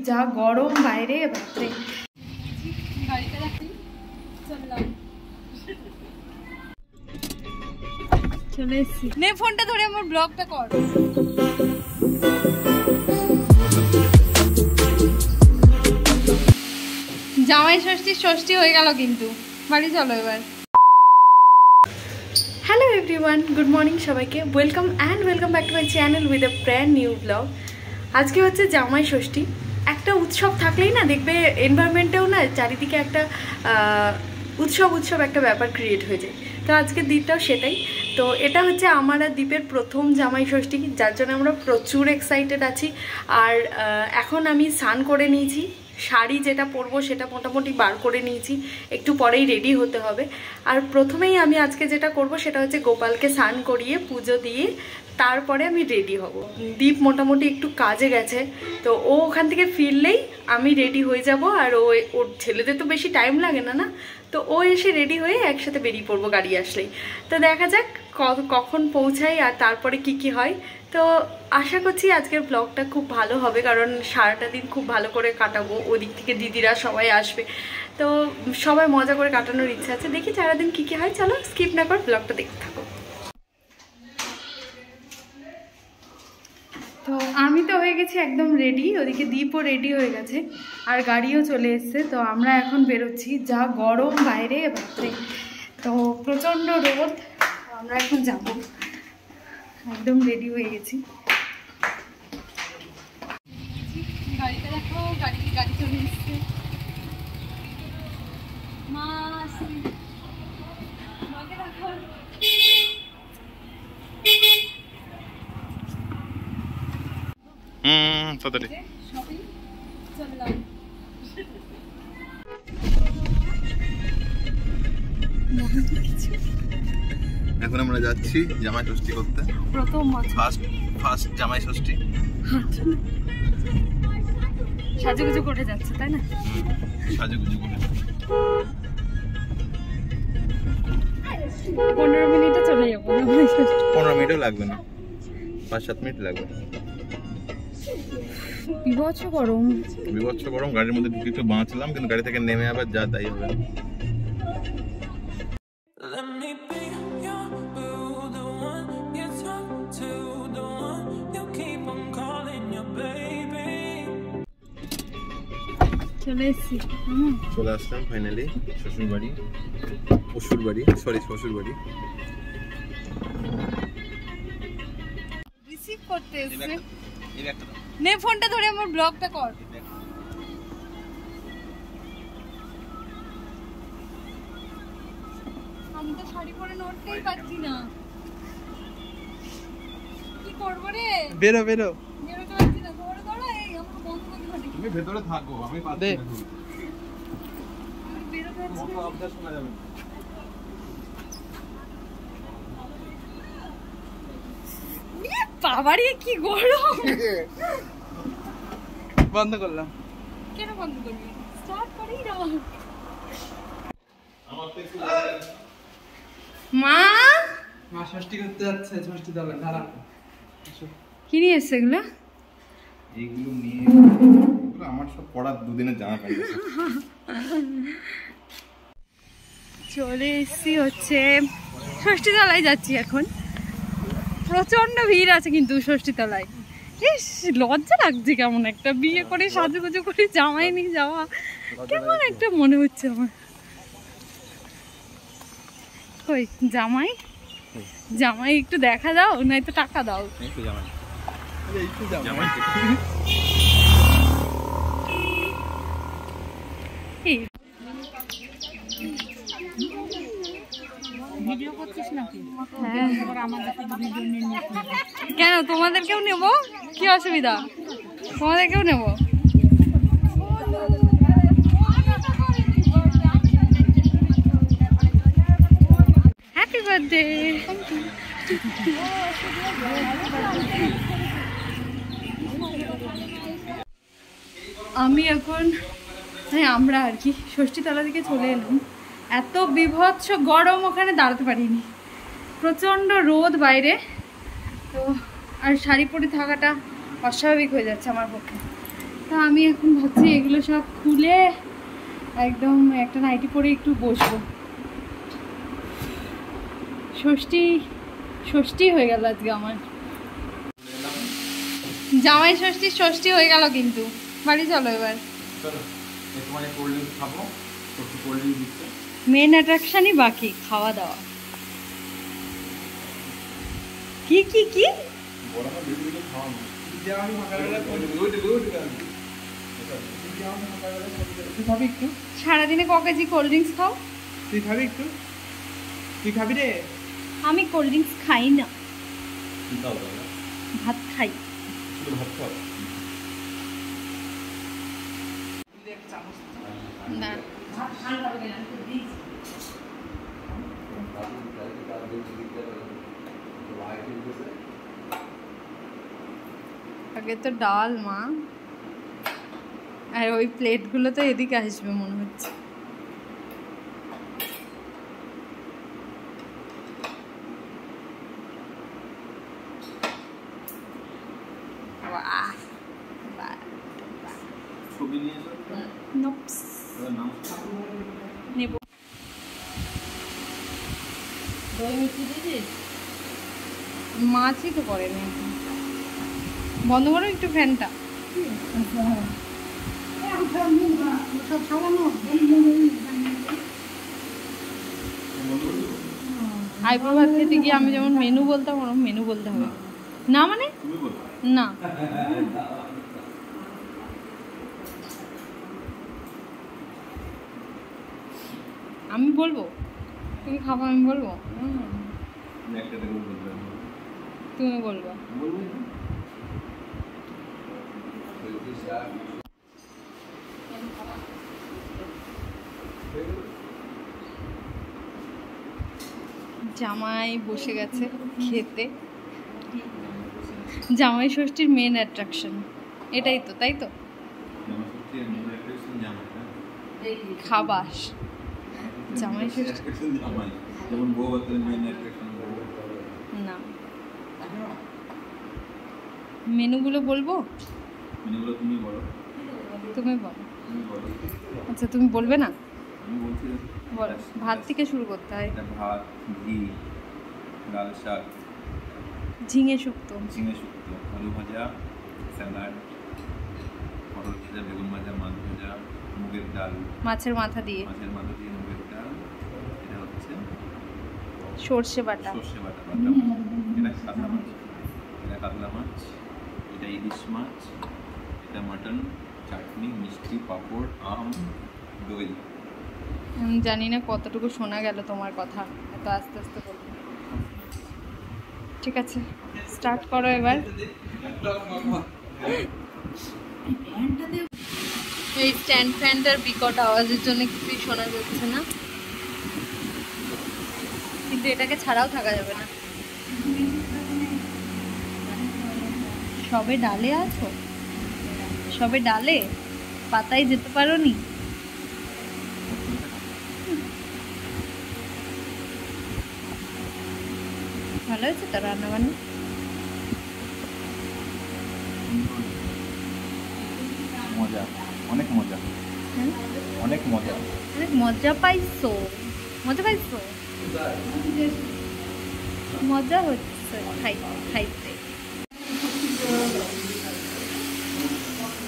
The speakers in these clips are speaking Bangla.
যা গরম বাইরে বাপরে। গাড়িতে রাখি চললাম, চলে এসছি। নে ফোনটা ধরে আমার ব্লগটা কর। জামাই ষষ্ঠী হয়ে গেল কিন্তু, বাড়ি চলো এবার। হ্যালো এভরিওয়ান, গুড মর্নিং সবাইকে। Welcome back to my channel with a brand new blog. আজকে হচ্ছে জামাই ষষ্ঠী। একটা উৎসব থাকলেই না দেখবে এনভায়রনমেন্টেও না চারিদিকে একটা উৎসব একটা ব্যাপার ক্রিয়েট হয়ে যায়। তো আজকের দিনটাও সেটাই। তো এটা হচ্ছে আমার আর দীপের প্রথম জামাই ষষ্ঠী, যার জন্য আমরা প্রচুর এক্সাইটেড আছি। আর এখন আমি স্নান করে নিয়েছি, শাড়ি যেটা পরবো সেটা মোটামুটি বার করে নিয়েছি, একটু পরেই রেডি হতে হবে। আর প্রথমেই আমি আজকে যেটা করব সেটা হচ্ছে গোপালকে স্নান করিয়ে পুজো দিয়ে তারপরে আমি রেডি হব। দীপ মোটামুটি একটু কাজে গেছে, তো ও ওখান থেকে ফিরলেই আমি রেডি হয়ে যাব। আর ওর ছেলেদের তো বেশি টাইম লাগে না, তো ও এসে রেডি হয়ে একসাথে বেরিয়ে পড়বো গাড়ি আসলেই। তো দেখা যাক কখন পৌঁছাই আর তারপরে কি হয়। তো আশা করছি আজকের ব্লগটা খুব ভালো হবে, কারণ সারাটা দিন খুব ভালো করে কাটাবো। ওদিক থেকে দিদিরা সবাই আসবে, তো সবাই মজা করে কাটানোর ইচ্ছা আছে। দেখি সারাদিন কি হয়। চলো স্কিপ না করে ব্লগটা দেখতে থাকো। তো আমি তো হয়ে গেছি একদম রেডি, ওদিকে দীপও রেডি হয়ে গেছে আর গাড়িও চলে এসছে। তো আমরা এখন বেরোচ্ছি, যা গরম বাইরে বাপরে। তো প্রচণ্ড রোদ, আমরা এখন যাব, একদম রেডি হয়ে গেছি। গাড়িতে রাখো, গাড়ি চলে এসছে। মা মাকে রাখো। তাড়াতাড়ি সবই চললাম। এখন আমরা যাচ্ছি জামাই ষষ্ঠী করতে, প্রথম ফার্স্ট জামাই ষষ্ঠী। সাজুগুজু করে যাচ্ছে তাই না? সাজুগুজু করে 15 মিনিটে চলে যাবো। 15 মিনিটও লাগবে না, 5-7 মিনিট লাগবে। বিভৎস গরম, গাড়ির মধ্যে ঢুকে একটু বাঁচলাম, কিন্তু গাড়ি থেকে নেমে আবার যা তাই হবে। চলে আসলাম ফাইনালি শ্বশুর বাড়ি। রিসিভ করতে এসেছে। নে ফোনটা ধরে আমার ব্লগটা কর। আমি তো শাড়ি পরে নড়তেই পারছি না, কি করবো রে? বেরোতে পারছি না, ধরে এই আমার বন্ধ করতে পারি। তুমি ভেতরে থাকো, আমি পাচ্ছি না। আমি বেরোতে পারছি না। আবদার শোনা যাবে না। বাবারে কি গরম। বন্ধ করলাম। কেন বন্ধ করবি? স্টার্ট করেই না। মা ষষ্ঠী করতে যাচ্ছে, ষষ্ঠী দলে দাঁড়া। কি নিয়ে এসছে এগুলো? এইগুলো নিয়ে আমার সব পড়া দুদিনের জামা প্যান্ট। চলে এসছি হচ্ছে ষষ্ঠী তলায় যাচ্ছি এখন। প্রচন্ড ভিড় আছে কিন্তু ষষ্ঠী তলায়। ইস, লজ্জা লাগছে কেমন একটা, বিয়ে করে সাজুগুজু করে জামাই নিয়ে যাওয়া কেমন একটা মনে হচ্ছে আমার। কই জামাই একটু দেখা দাও, নয়তো টাকা দাও। ভিডিও করছিস নাকি? হ্যাঁ। কেন তোমাদেরকেও নেব? কি অসুবিধা? তোমাদেরকেও নেব। Happy birthday. আমি এখন আমরা আর কি ষষ্ঠীতলা দিকে চলে এলাম। এত বিভৎস গরম, ওখানে দাঁড়াতে পারিনি, প্রচণ্ড রোদ বাইরে। তো আর শাড়ি পরে থাকাটা অস্বাভাবিক হয়ে যাচ্ছে আমার পক্ষে। তো তো আমি এখন ভাবছি এগুলো সব খুলে একদম একটা নাইটি পরে একটু বসবো। ষষ্ঠী হয়ে গেল আজকে আমার, জামাই ষষ্ঠী হয়ে গেল কিন্তু। বাড়ি চলো এবার। মেন অ্যাট্রাকশনই বাকি, খাওয়া দাওয়া। কি কি কি সারাদিনে ক কেজি কোল্ড ড্রিঙ্কস খাও? তুই খাবি একটু? তুই খাবি রে? আমি কোল্ড ড্রিঙ্কস খাই না, ভাত খাই। না আগে তো ডাল মা, আর ওই প্লেটগুলো তো এদিকে আসবে মনে হচ্ছে। মাছই তো করেনি। বন্ধ করো একটু ফ্যানটা। আইবুড়ো ভাত খেতে গিয়ে আমি যেমন মেনু বলতাম ওরকম মেনু বলতে হবে না, মানে না। আমি বলবো, তুমি খাবো আমি বলবো, তুমি বলবো। জামাই বসে গেছে খেতে। জামাই ষষ্ঠীর মেন অ্যাট্রাকশন এটাই তো, তাই তো? খাবার। জামাই ষষ্ঠী না, মেনুগুলো বলবো? তুমি বলো। আচ্ছা তুমি বলবে না? বলো। ভাত থেকে শুরু করতে হয়। ভাত, ঘি, লাল শাক, ঝিঙে শুক্তো, আলু ভাজা, স্যালাড, পটল ভাজা, বেগুন ভাজা, মাছ ভাজা, মুগের ডাল, মাছের মাথা দিয়ে মুগের ডাল, এটা হচ্ছে সর্ষে বাটা, এটা কাতলা মাছ, এটা ইলিশ মাছ, এটা মাটন, চাটনি, মিষ্টি, পাঁপড়, আম, দই। আমি জানি না কতটুকু শোনা গেল তোমার কথা, এত আস্তে আস্তে বলবো। ঠিক আছে, স্টার্ট করো এবার। এই স্ট্যান্ড ফ্যানটার বিকট আওয়াজের জন্য কিছুই শোনা যাচ্ছে না, কিন্তু এটাকে ছাড়াও থাকা যাবে না। সবে ডালে আছো? সবে ডালে? পাতায় যেতে পারো নি? ভালো হয়েছে তো রান্না বান্না? মজা, অনেক মজা, অনেক মজা, অনেক মজা পাইছো? মজা পাইছো? মজা হচ্ছে খাইতে।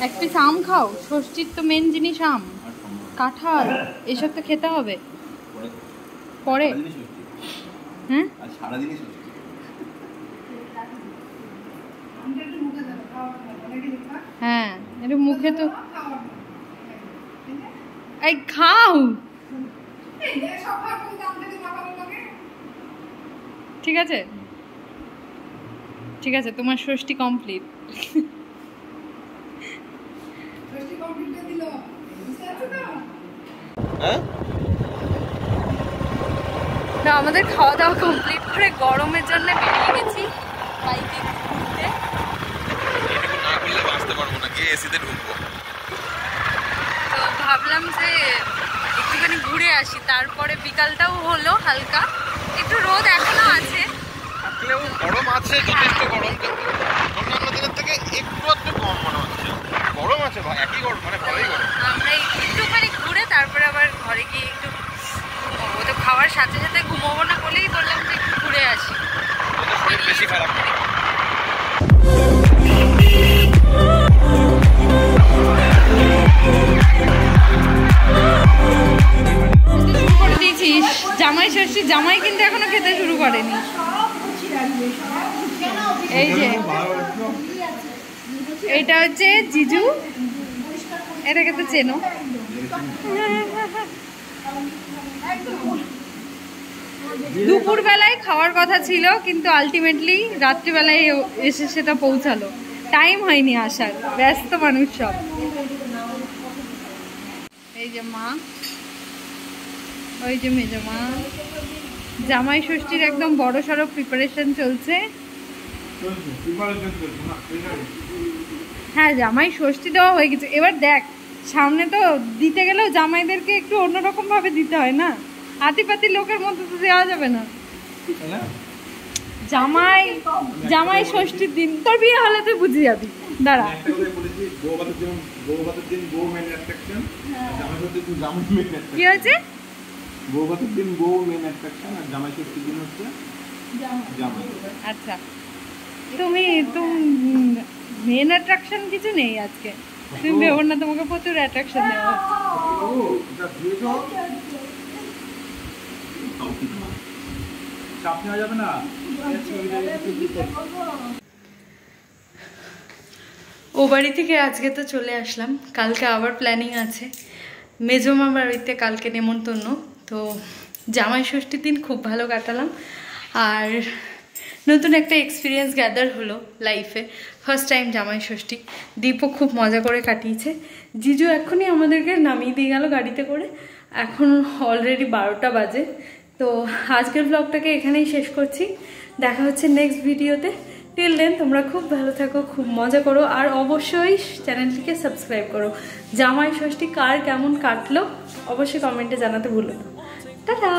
এক পিস আম খাও, ষষ্ঠীর তো মেন জিনিস আম, কাঁঠাল, এসব তো খেতে হবে পরে। হ্যাঁ হ্যাঁ, এটা মুখে তো এই খাও। ঠিক আছে ঠিক আছে, তোমার ষষ্ঠী কমপ্লিট। না, আমাদের খাওয়া দাওয়া কমপ্লিট করে গরমের জন্য বেরিয়ে গেছি বাইকে ঘুরতে। তো ভাবলাম যে একটুখানি ঘুরে আসি, তারপরে বিকালটাও হলো, হালকা একটু রোদ এখনো আছে, গরম আছে, যথেষ্ট গরম, কিন্তু অন্যান্য দিনের থেকে একটু কম মনে হচ্ছে। গরম আছে ভাই, একই গরম, মানে ভালোই গরম। আমরা একটুখানি ঘুরে তারপরে আবার ঘরে গিয়ে একটু ঘুমাবো। তো খাওয়ার সাথে সাথে ঘুমাবো না বলেই বললাম যে একটু ঘুরে আসি। শরীর বেশি খারাপ করে। করে দিয়েছিস জামাই ষষ্ঠী, জামাই কিন্তু এখনো খেতে শুরু করেনি। এই যে এটা হচ্ছে জিজু, এটাকে তো চেনো। দুপুর বেলায় খাওয়ার কথা ছিল কিন্তু আলটিমেটলি রাত্রিবেলায় এসে সেটা পৌঁছালো, টাইম হয়নি আসার, ব্যস্ত মানুষ সব। এই যে মা, ওই যে মেজো মা, জামাই ষষ্ঠীর একদম বড় সড়ো প্রিপারেশন চলছে। হ্যাঁ জামাই ষষ্ঠী দেওয়া হয়ে গেছে, এবার দেখ সামনে তো দিতে গেলেও জামাইদেরকে একটু অন্যরকম ভাবে দিতে হয় না, হাতিপাতি লোকের মধ্যে তো দেওয়া যাবে না। জামাই জামাই ষষ্ঠীর দিন তোর বিয়ে হলে তুই বুঝে যাবি, দাঁড়া। কি হয়েছে? বউভাতের দিন বউ মেন অ্যাট্রাকশন, আর জামাই ষষ্ঠীর দিন হচ্ছে জামাই। আচ্ছা তুমি মেন অ্যাট্রাকশন কিছু নেই আজকে, তুমি ভেবো না তোমাকে প্রচুর অ্যাট্রাকশন দেওয়া হচ্ছে। চাপ নেওয়া যাবে না। ও বাড়ি থেকে আজকে তো চলে আসলাম, কালকে আবার প্ল্যানিং আছে মেজমা বাড়িতে, কালকে নেমন্তন্ন। তো জামাই ষষ্ঠীর দিন খুব ভালো কাটালাম, আর নতুন একটা এক্সপিরিয়েন্স গ্যাদার হলো লাইফে, ফার্স্ট টাইম জামাই ষষ্ঠী। দীপও খুব মজা করে কাটিয়েছে। জিজু এখনই আমাদেরকে নামিয়ে দিয়ে গেল গাড়িতে করে, এখন অলরেডি 12টা বাজে। তো আজকের ব্লগটাকে এখানেই শেষ করছি, দেখা হচ্ছে নেক্সট ভিডিওতে। টিল দেন তোমরা খুব ভালো থাকো, খুব মজা করো, আর অবশ্যই চ্যানেলটিকে সাবস্ক্রাইব করো। জামাই ষষ্ঠী কার কেমন কাটলো অবশ্যই কমেন্টে জানাতে ভুলো না। টাটা।